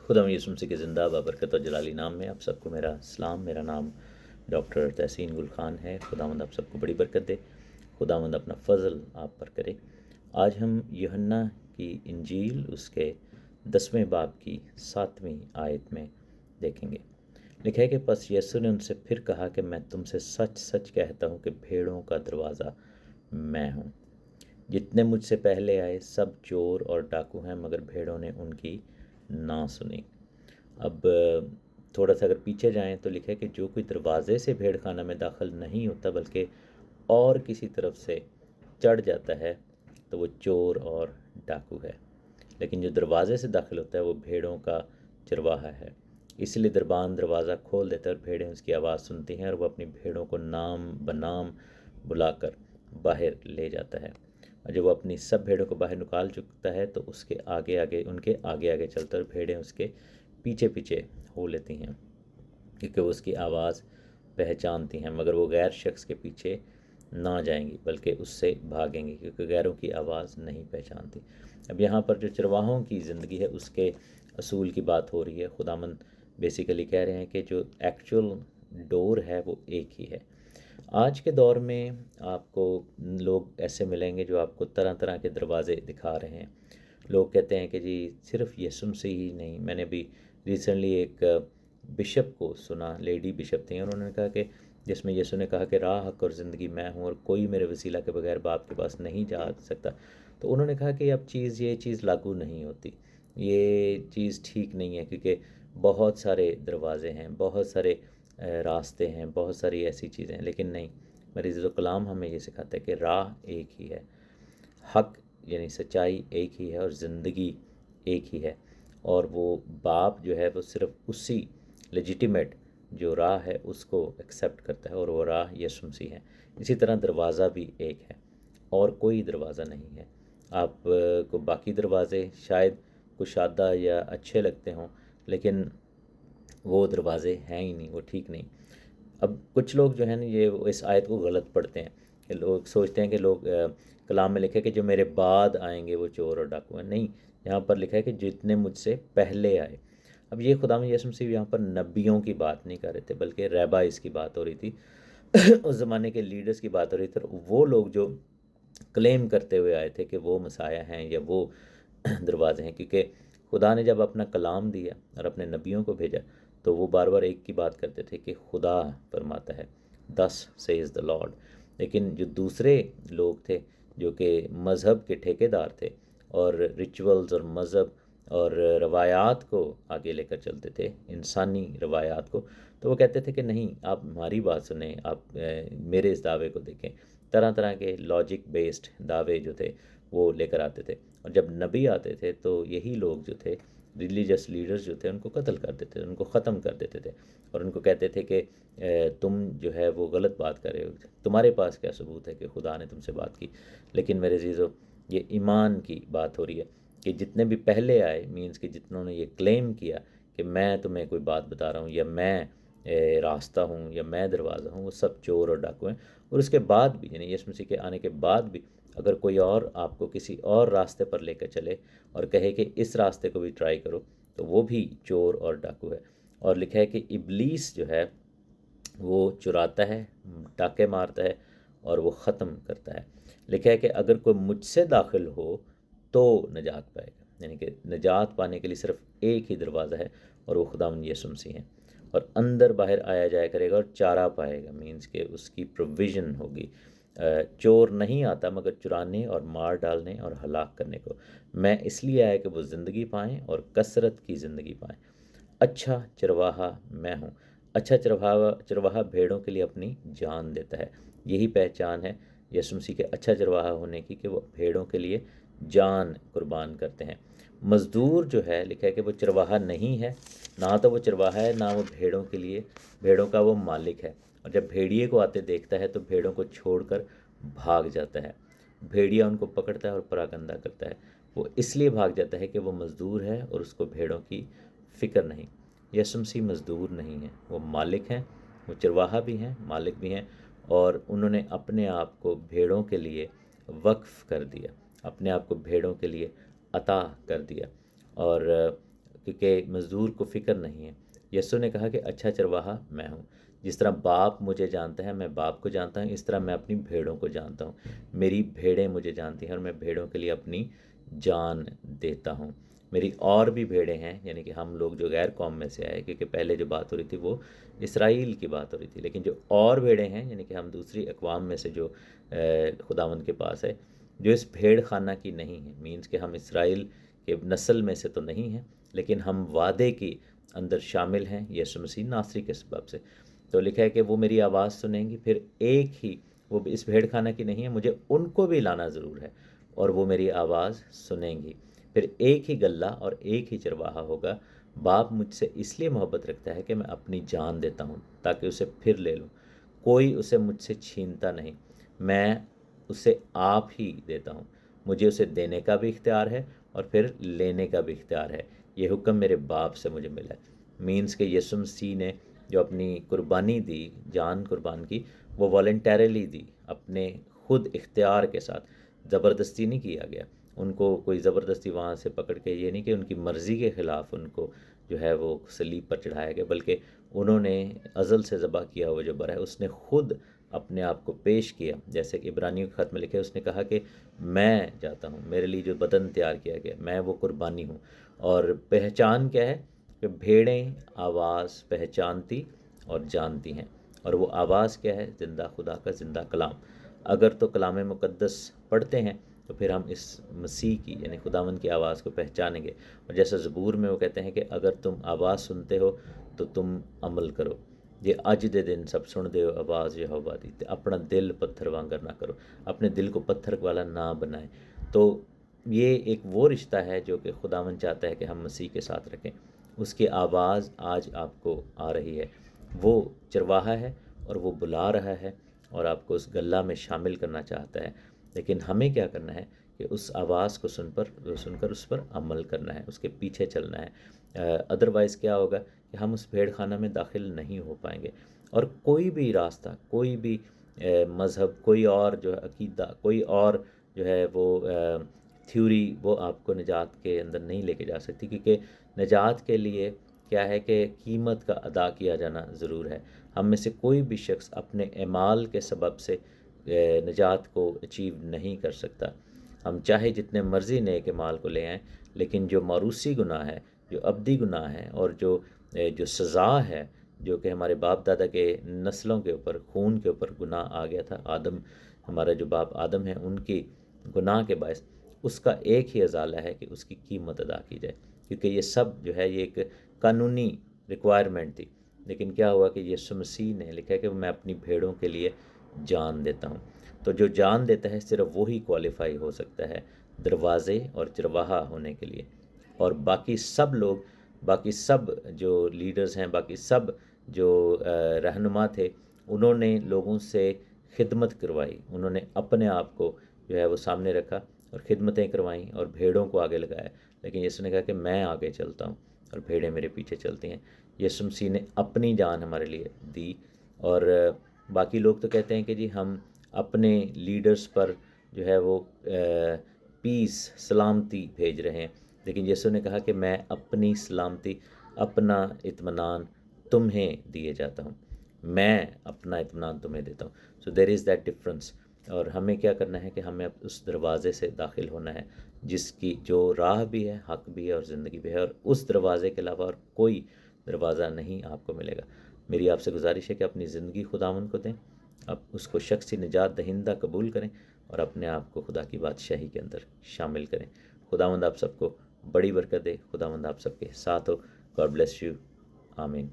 खुदा यीशु मसीह के ज़िंदा बाबरकत और जलाली नाम में आप सबको मेरा सलाम। मेरा नाम डॉक्टर तहसीन गुल खान है। खुदावंद आप सबको बड़ी बरकत दे, खुदावंद अपना फ़ज़ल आप पर करे। आज हम यूहन्ना की इंजील उसके 10वें बाब की 7वीं आयत में देखेंगे। लिखा है कि बस यीशु ने उनसे फिर कहा कि मैं तुमसे सच सच कहता हूँ कि भेड़ों का दरवाज़ा मैं हूँ। जितने मुझसे पहले आए सब चोर और डाकू हैं, मगर भेड़ों ने उनकी ना सुनी। अब थोड़ा सा अगर पीछे जाएं तो लिखा है कि जो कोई दरवाज़े से भेड़ खाना में दाखिल नहीं होता बल्कि और किसी तरफ से चढ़ जाता है तो वो चोर और डाकू है, लेकिन जो दरवाज़े से दाखिल होता है वो भेड़ों का चरवाहा है। इसलिए दरबान दरवाज़ा खोल देता है और भेड़ें उसकी आवाज़ सुनती हैं और वो अपनी भेड़ों को नाम बनाम बुलाकर बाहर ले जाता है। और जब वो अपनी सब भेड़ों को बाहर निकाल चुकता है तो उसके आगे आगे उनके आगे आगे चलता है और भेड़ें उसके पीछे पीछे हो लेती हैं, क्योंकि वो उसकी आवाज़ पहचानती हैं। मगर वो गैर शख्स के पीछे ना जाएंगी बल्कि उससे भागेंगी, क्योंकि गैरों की आवाज़ नहीं पहचानती। अब यहाँ पर जो चरवाहों की ज़िंदगी है उसके असूल की बात हो रही है। खुदामंद बेसिकली कह रहे हैं कि जो एक्चुअल डोर है वो एक ही है। आज के दौर में आपको लोग ऐसे मिलेंगे जो आपको तरह तरह के दरवाज़े दिखा रहे हैं। लोग कहते हैं कि जी सिर्फ यीशु से ही नहीं। मैंने भी रिसेंटली एक बिशप को सुना, लेडी बिशप थी, और उन्होंने कहा कि जिसमें यीशु ने कहा कि राह हक और ज़िंदगी मैं हूँ और कोई मेरे वसीला के बगैर बाप के पास नहीं जा सकता। तो उन्होंने कहा कि अब ये चीज़ लागू नहीं होती, ये चीज़ ठीक नहीं है, क्योंकि बहुत सारे दरवाज़े हैं, बहुत सारे रास्ते हैं, बहुत सारी ऐसी चीज़ें हैं। लेकिन नहीं, मेरे इज़्ज़त कलाम हमें ये सिखाता है कि राह एक ही है, हक यानी सच्चाई एक ही है और ज़िंदगी एक ही है। और वो बाप जो है वो सिर्फ उसी लेजिटिमेट जो राह है उसको एक्सेप्ट करता है, और वो राह यीशु मसीह है। इसी तरह दरवाज़ा भी एक है और कोई दरवाज़ा नहीं है। आप को बाकी दरवाज़े शायद कुशादा या अच्छे लगते हों, लेकिन वो दरवाज़े हैं ही नहीं, वो ठीक नहीं। अब कुछ लोग जो है ना ये इस आयत को गलत पढ़ते हैं कि लोग सोचते हैं कि लोग कलाम में लिखा है कि जो मेरे बाद आएंगे वो चोर और डाकू हैं। नहीं, यहाँ पर लिखा है कि जितने मुझसे पहले आए। अब ये खुदा में यीशु मसीह यहाँ पर नबियों की बात नहीं कर रहे थे, बल्कि रैबाइस की बात हो रही थी। उस ज़माने के लीडर्स की बात हो रही थी, और वो लोग जो क्लेम करते हुए आए थे कि वो मसाया हैं या वो दरवाजे हैं। क्योंकि खुदा ने जब अपना कलाम दिया और अपने नबियों को भेजा तो वो बार बार एक की बात करते थे कि खुदा फरमाता है, दस सेज द लॉर्ड। लेकिन जो दूसरे लोग थे जो कि मज़हब के ठेकेदार थे और रिचुअल्स और मज़हब और रवायात को आगे लेकर चलते थे, इंसानी रवायात को, तो वो कहते थे कि नहीं, आप हमारी बात सुने, आप मेरे इस दावे को देखें। तरह तरह के लॉजिक बेस्ड दावे जो थे वो लेकर आते थे, और जब नबी आते थे तो यही लोग जो थे, रिलीजियस लीडर्स जो थे, उनको कत्ल कर देते थे, उनको ख़त्म कर देते थे, और उनको कहते थे कि तुम जो है वो गलत बात कर रहे हो, तुम्हारे पास क्या सबूत है कि खुदा ने तुमसे बात की। लेकिन मेरे अज़ीज़ों, ये ईमान की बात हो रही है कि जितने भी पहले आए, मीन्स कि जितनों ने ये क्लेम किया कि मैं तुम्हें कोई बात बता रहा हूँ या मैं रास्ता हूँ या मैं दरवाज़ा हूँ, वो सब चोर और डाकू हैं। और उसके बाद भी, यानी यीशु मसीह के आने के बाद भी, अगर कोई और आपको किसी और रास्ते पर लेकर चले और कहे कि इस रास्ते को भी ट्राई करो, तो वो भी चोर और डाकू है। और लिखा है कि इब्लीस जो है वो चुराता है, डाके मारता है और वो ख़त्म करता है। लिखा है कि अगर कोई मुझसे दाखिल हो तो नजात पाएगा, यानी कि नजात पाने के लिए सिर्फ एक ही दरवाज़ा है, और वो खुदावंद यीशु मसीह हैं। और अंदर बाहर आया जाया करेगा और चारा पाएगा, मीन्स के उसकी प्रोविज़न होगी। चोर नहीं आता मगर चुराने और मार डालने और हलाक करने को। मैं इसलिए आया कि वो ज़िंदगी पाएँ और कसरत की ज़िंदगी पाएँ। अच्छा चरवाहा मैं हूँ। अच्छा चरवाहा चरवाहा भेड़ों के लिए अपनी जान देता है। यही पहचान है यीशु मसीह के अच्छा चरवाहा होने की, कि वो भेड़ों के लिए जान कुर्बान करते हैं। मज़दूर जो है, लिखा है कि वो चरवाहा नहीं है, ना तो वो चरवाहा है, ना वो भेड़ों के लिए, भेड़ों का वो मालिक है। और जब भेड़िए को आते देखता है तो भेड़ों को छोड़कर भाग जाता है। भेड़िया उनको पकड़ता है और परागंदा करता है। वो इसलिए भाग जाता है कि वो मज़दूर है और उसको भेड़ों की फ़िक्र नहीं। यीशु मसीह मज़दूर नहीं है, वो मालिक हैं, वो चरवाहा भी हैं, मालिक भी हैं, और उन्होंने अपने आप को भेड़ों के लिए वक्फ़ कर दिया, अपने आप को भेड़ों के लिए अता कर दिया। और کیونکہ مزدور کو فکر نہیں ہے۔ یسوع نے کہا کہ اچھا چرواہا میں ہوں، جس طرح باپ مجھے جانتا ہے، میں باپ کو جانتا ہوں، اس طرح میں اپنی بھیڑوں کو جانتا ہوں۔ میری بھیڑیں مجھے جانتی ہیں اور میں بھیڑوں کے لیے اپنی جان دیتا ہوں۔ میری اور بھی بھیڑیں ہیں، یعنی کہ ہم لوگ جو غیر قوم میں سے آئے، کیونکہ پہلے جو بات ہو رہی تھی وہ اسرائیل کی بات ہو رہی تھی، لیکن جو اور بھیڑیں ہیں، یعنی کہ ہم دوسری اقوام میں سے جو خداوند کے پاس ہے، جو اس بھیڑ خانہ کی نہیں ہے، مینس کہ ہم اسرائیل کے نسل میں سے تو نہیں ہیں، لیکن ہم وعدے کی اندر شامل ہیں یسوع مسیح ناصری کے سبب سے۔ تو لکھا ہے کہ وہ میری آواز سنیں گی، پھر ایک ہی، وہ اس بھیڑ خانہ کی نہیں ہے، مجھے ان کو بھی لانا ضرور ہے، اور وہ میری آواز سنیں گی۔ پھر ایک ہی گلہ اور ایک ہی چرواہا ہوگا۔ باپ مجھ سے اس لیے محبت رکھتا ہے کہ میں اپنی جان دیتا ہوں تاکہ اسے پھر لے لوں۔ کوئی اسے مجھ سے چھینتا نہیں، میں اسے آپ ہی دیتا ہوں۔ مجھے اسے دینے کا بھی اختیار ہے اور پھر لینے کا بھی اختیار ہے۔ یہ حکم میرے باپ سے مجھے ملا ہے۔ مینس کہ یسوع مسیح نے جو اپنی قربانی دی، جان قربان کی، وہ والنٹیرلی دی، اپنے خود اختیار کے ساتھ، زبردستی نہیں کیا گیا۔ ان کو کوئی زبردستی وہاں سے پکڑ کے، یہ نہیں کہ ان کی مرضی کے خلاف ان کو جو ہے وہ صلیب پر چڑھایا گیا، بلکہ انہوں نے ازل سے ذبح کیا ہوا جو بر ہے، اس نے خود اپنے آپ کو پیش کیا۔ جیسے کہ عبرانیوں کے خط میں لکھے، اس نے کہا کہ میں جاتا ہوں، میرے لیے جو بدن تیار کیا گیا، میں وہ قربانی ہوں۔ اور پہچان کیا ہے کہ بھیڑیں آواز پہچانتی اور جانتی ہیں، اور وہ آواز کیا ہے؟ زندہ خدا کا زندہ کلام۔ اگر تو کلام مقدس پڑھتے ہیں تو پھر ہم اس مسیح کی، یعنی خداوند کی آواز کو پہچانیں گے۔ اور جیسا زبور میں وہ کہتے ہیں کہ اگر تم آواز سنتے ہو تو تم عمل کرو۔ یہ اج دے دن سب سن دے ہو آواز یہوہ دی، تے اپنا دل پتھر وانگر نہ کرو، اپنے دل کو پتھر والا نہ بنائیں۔ تو یہ ایک وہ رشتہ ہے جو کہ خداوند چاہتا ہے کہ ہم مسیح کے ساتھ رکھیں۔ اس کی آواز آج آپ کو آ رہی ہے، وہ چرواہا ہے اور وہ بلا رہا ہے اور آپ کو اس گلہ میں شامل کرنا چاہتا ہے۔ لیکن ہمیں کیا کرنا ہے کہ اس آواز کو سن کر اس پر عمل کرنا ہے، اس کے پیچھے چلنا ہے۔ ادروائز کیا ہوگا کہ ہم اس بھیڑ خانہ میں داخل نہیں ہو پائیں گے، اور کوئی بھی راستہ، کوئی بھی مذہب، کوئی اور جو ہے عقیدہ، کوئی اور جو ہے وہ تھیوری، وہ آپ کو نجات کے اندر نہیں لے کے جا سکتی، کیونکہ نجات کے لیے کیا ہے کہ قیمت کا ادا کیا جانا ضرور ہے۔ ہم میں سے کوئی بھی شخص اپنے اعمال کے سبب سے نجات کو اچیو نہیں کر سکتا۔ ہم چاہے جتنے مرضی نیک اعمال کو لے آئیں، لیکن جو موروثی گناہ ہے، جو ابدی گناہ ہے، اور جو سزا ہے، جو کہ ہمارے باپ دادا کے نسلوں کے اوپر، خون کے اوپر گناہ آ گیا تھا، آدم، ہمارا جو باپ آدم ہے، ان کی گناہ کے باعث، اس کا ایک ہی ازالہ ہے کہ اس کی قیمت ادا کی جائے، کیونکہ یہ سب جو ہے یہ ایک قانونی ریکوائرمنٹ تھی۔ لیکن کیا ہوا کہ یسوع مسیح نے لکھا ہے کہ میں اپنی بھیڑوں کے لیے جان دیتا ہوں۔ تو جو جان دیتا ہے صرف وہی کوالیفائی ہو سکتا ہے دروازے اور چرواہا ہونے کے لیے، اور باقی سب لوگ، باقی سب جو لیڈرز ہیں، باقی سب جو رہنما تھے، انہوں نے لوگوں سے خدمت کروائی، انہوں نے اپنے آپ کو جو ہے وہ سامنے رکھا اور خدمتیں کروائیں اور بھیڑوں کو آگے لگایا۔ لیکن یسوع نے کہا کہ میں آگے چلتا ہوں اور بھیڑیں میرے پیچھے چلتی ہیں۔ یسوع مسیح نے اپنی جان ہمارے لیے دی، اور باقی لوگ تو کہتے ہیں کہ جی ہم اپنے لیڈرز پر جو ہے وہ پیس، سلامتی بھیج رہے ہیں، لیکن یسوع نے کہا کہ میں اپنی سلامتی، اپنا اطمینان تمہیں دیے جاتا ہوں، میں اپنا اطمینان تمہیں دیتا ہوں۔ سو دیر از دیٹ ڈفرنس۔ اور ہمیں کیا کرنا ہے کہ ہمیں اب اس دروازے سے داخل ہونا ہے، جس کی جو راہ بھی ہے، حق بھی ہے اور زندگی بھی ہے، اور اس دروازے کے علاوہ اور کوئی دروازہ نہیں آپ کو ملے گا۔ میری آپ سے گزارش ہے کہ اپنی زندگی خداوند کو دیں، آپ اس کو شخصی نجات دہندہ قبول کریں اور اپنے آپ کو خدا کی بادشاہی کے اندر شامل کریں۔ خداوند آپ سب کو بڑی برکت دے، خداوند آپ سب کے ساتھ ہو۔ گاڈ بلیس یو، آمین۔